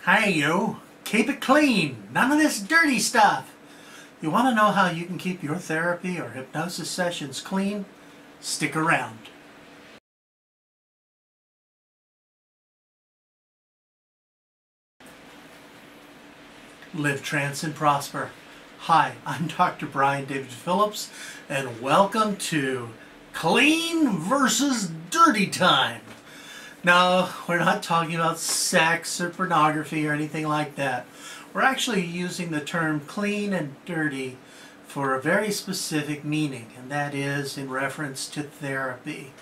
Hey you, keep it clean. None of this dirty stuff. You want to know how you can keep your therapy or hypnosis sessions clean? Stick around. Live, trance, and prosper. Hi, I'm Dr. David Phillips, and welcome to Clean versus Dirty Time. No, we're not talking about sex or pornography or anything like that. We're actually using the term clean and dirty for a very specific meaning, and that is in reference to therapy.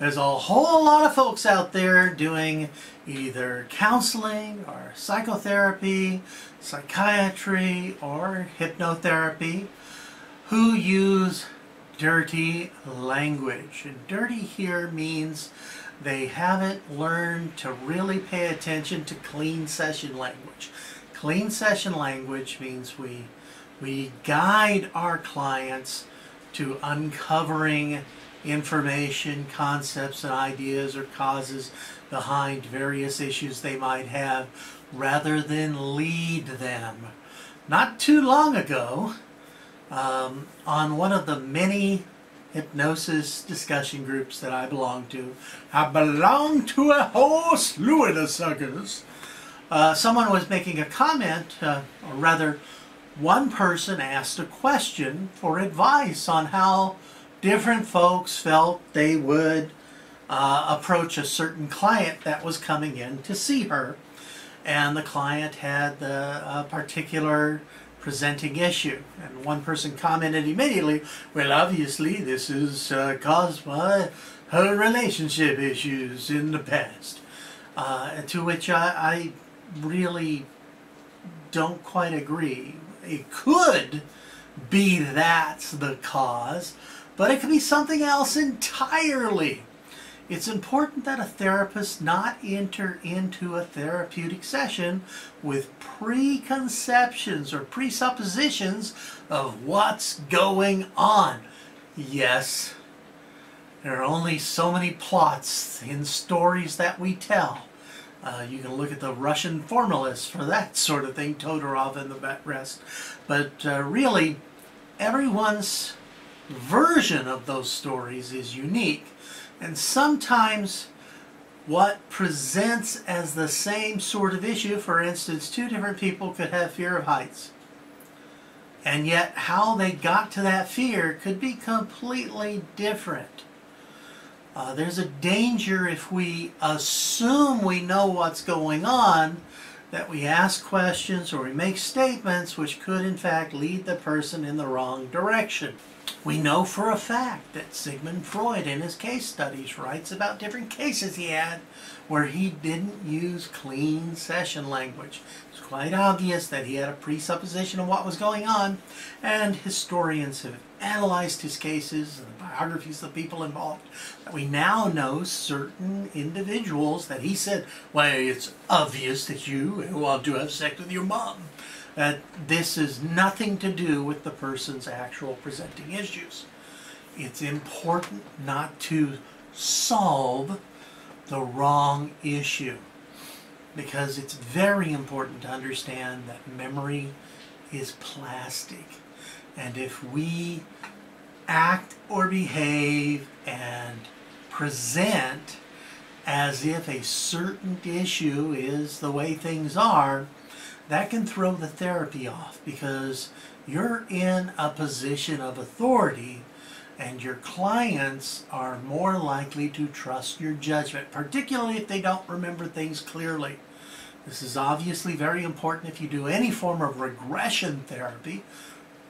There's a whole lot of folks out there doing either counseling or psychotherapy, psychiatry, or hypnotherapy who use dirty language. And dirty here means they haven't learned to really pay attention to clean session language. Clean session language means we guide our clients to uncovering information, concepts, and ideas or causes behind various issues they might have rather than lead them. Not too long ago, on one of the many hypnosis discussion groups that I belong to, I belong to a whole slew of the suckers, someone was making a comment, or rather one person asked a question for advice on how different folks felt they would approach a certain client that was coming in to see her. And the client had a particular presenting issue. And one person commented immediately, well, obviously this is caused by her relationship issues in the past. To which I really don't quite agree. It could be that's the cause, but it could be something else entirely. It's important that a therapist not enter into a therapeutic session with preconceptions or presuppositions of what's going on. Yes, there are only so many plots in stories that we tell. You can look at the Russian formalists for that sort of thing, Todorov and the rest. But really, everyone's version of those stories is unique. And sometimes what presents as the same sort of issue, for instance, two different people could have fear of heights. And yet how they got to that fear could be completely different. There's a danger if we assume we know what's going on, that we ask questions or we make statements which could in fact lead the person in the wrong direction. We know for a fact that Sigmund Freud in his case studies writes about different cases he had where he didn't use clean session language. It's quite obvious that he had a presupposition of what was going on, and historians have analyzed his cases and the biographies of the people involved, that we now know certain individuals that he said, well, it's obvious that you want to have sex with your mom. That this is nothing to do with the person's actual presenting issues. It's important not to solve the wrong issue, because it's very important to understand that memory is plastic. And if we act or behave and present as if a certain issue is the way things are, that can throw the therapy off, because you're in a position of authority and your clients are more likely to trust your judgment, particularly if they don't remember things clearly. This is obviously very important if you do any form of regression therapy.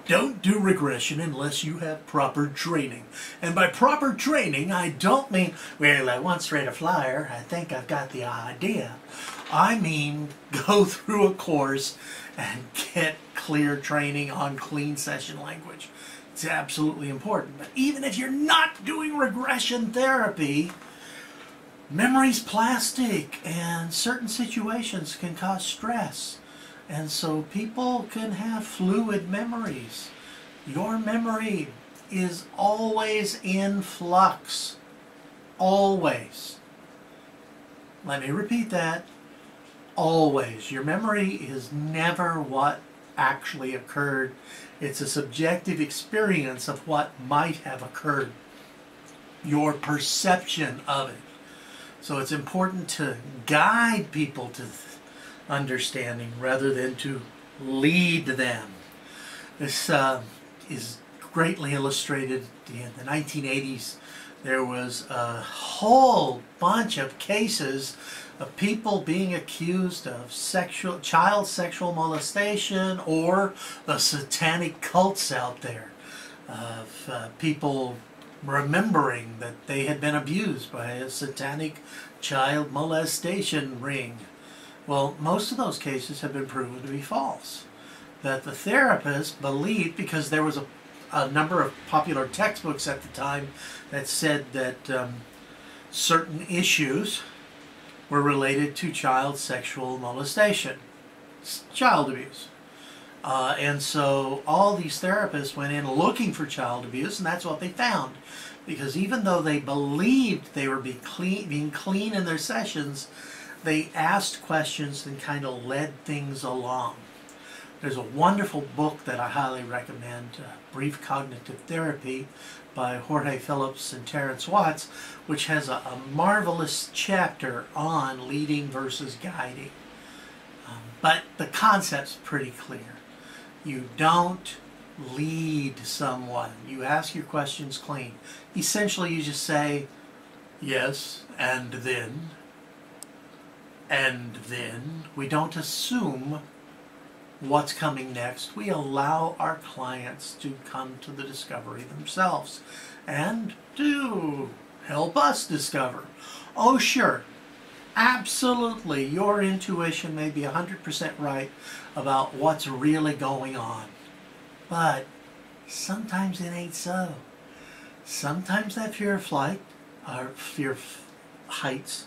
Don't do regression unless you have proper training. And by proper training, I don't mean, well, I once read a flyer, I think I've got the idea. I mean, go through a course and get clear training on clean session language. It's absolutely important. But even if you're not doing regression therapy, memory's plastic, and certain situations can cause stress. And so people can have fluid memories. Your memory is always in flux. Always. Let me repeat that. always. Your memory is never what actually occurred. It's a subjective experience of what might have occurred, your perception of it. So it's important to guide people to understanding rather than to lead them. This is greatly illustrated in the 1980s. There was a whole bunch of cases of people being accused of child sexual molestation, or the satanic cults out there, of people remembering that they had been abused by a satanic child molestation ring. Well, most of those cases have been proven to be false. That the therapist believed, because there was a number of popular textbooks at the time that said that certain issues were related to child sexual molestation, child abuse. And so all these therapists went in looking for child abuse, and that's what they found. Because even though they believed they were being clean in their sessions, they asked questions and kind of led things along. There's a wonderful book that I highly recommend, Brief Cognitive Therapy by David Phillips and TRANCE, which has a marvelous chapter on leading versus guiding. But the concept's pretty clear. You don't lead someone. You ask your questions clean. Essentially, you just say, yes, and then. We don't assume what's coming next. We allow our clients to come to the discovery themselves and to help us discover. Oh, sure, absolutely, your intuition may be 100% right about what's really going on, but sometimes it ain't so. Sometimes that fear of flight, or fear of heights,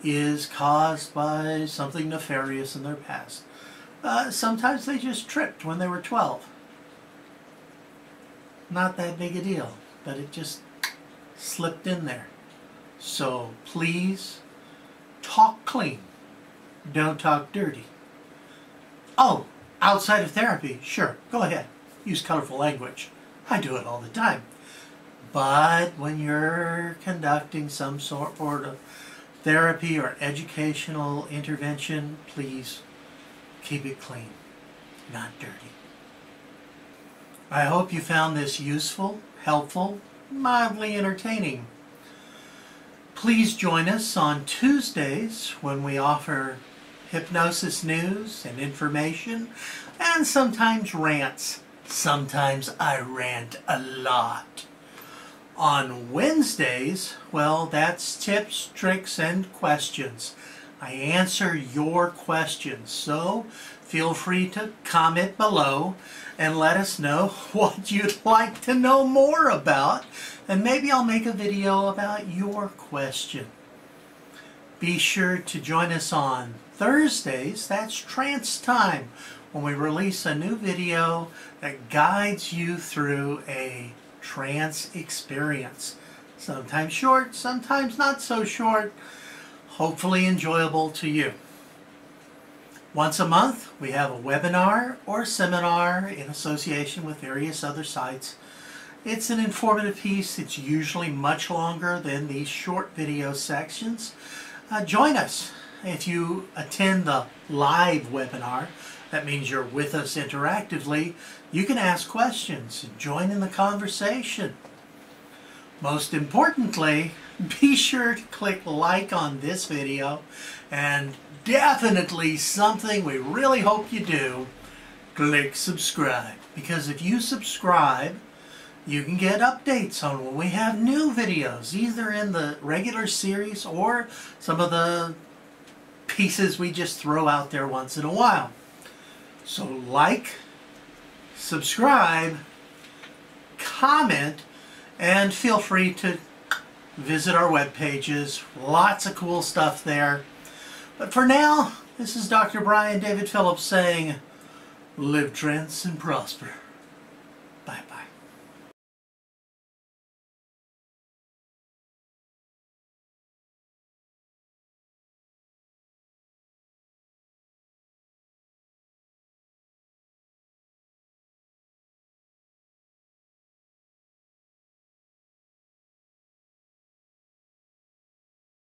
is caused by something nefarious in their past. Sometimes they just tripped when they were 12. Not that big a deal, but it just slipped in there. So please talk clean. Don't talk dirty. Oh, outside of therapy, sure, go ahead. Use colorful language. I do it all the time. But when you're conducting some sort of therapy or educational intervention, please keep it clean, not dirty. I hope you found this useful, helpful, mildly entertaining. Please join us on Tuesdays when we offer hypnosis news and information, and sometimes rants. Sometimes I rant a lot. On Wednesdays, well, that's tips, tricks, and questions. I answer your questions, so feel free to comment below and let us know what you'd like to know more about, and maybe I'll make a video about your question. Be sure to join us on Thursdays, that's trance time, when we release a new video that guides you through a trance experience. Sometimes short, sometimes not so short, hopefully enjoyable to you. Once a month, we have a webinar or seminar in association with various other sites. It's an informative piece. It's usually much longer than these short video sections. Join us. If you attend the live webinar, that means you're with us interactively. You can ask questions and join in the conversation. Most importantly, be sure to click like on this video, and definitely something we really hope you do, click subscribe. Because if you subscribe, you can get updates on when we have new videos, either in the regular series or some of the pieces we just throw out there once in a while. So like, subscribe, comment, and feel free to visit our web pages. Lots of cool stuff there. But for now, this is Dr. David Phillips saying, live trance and prosper.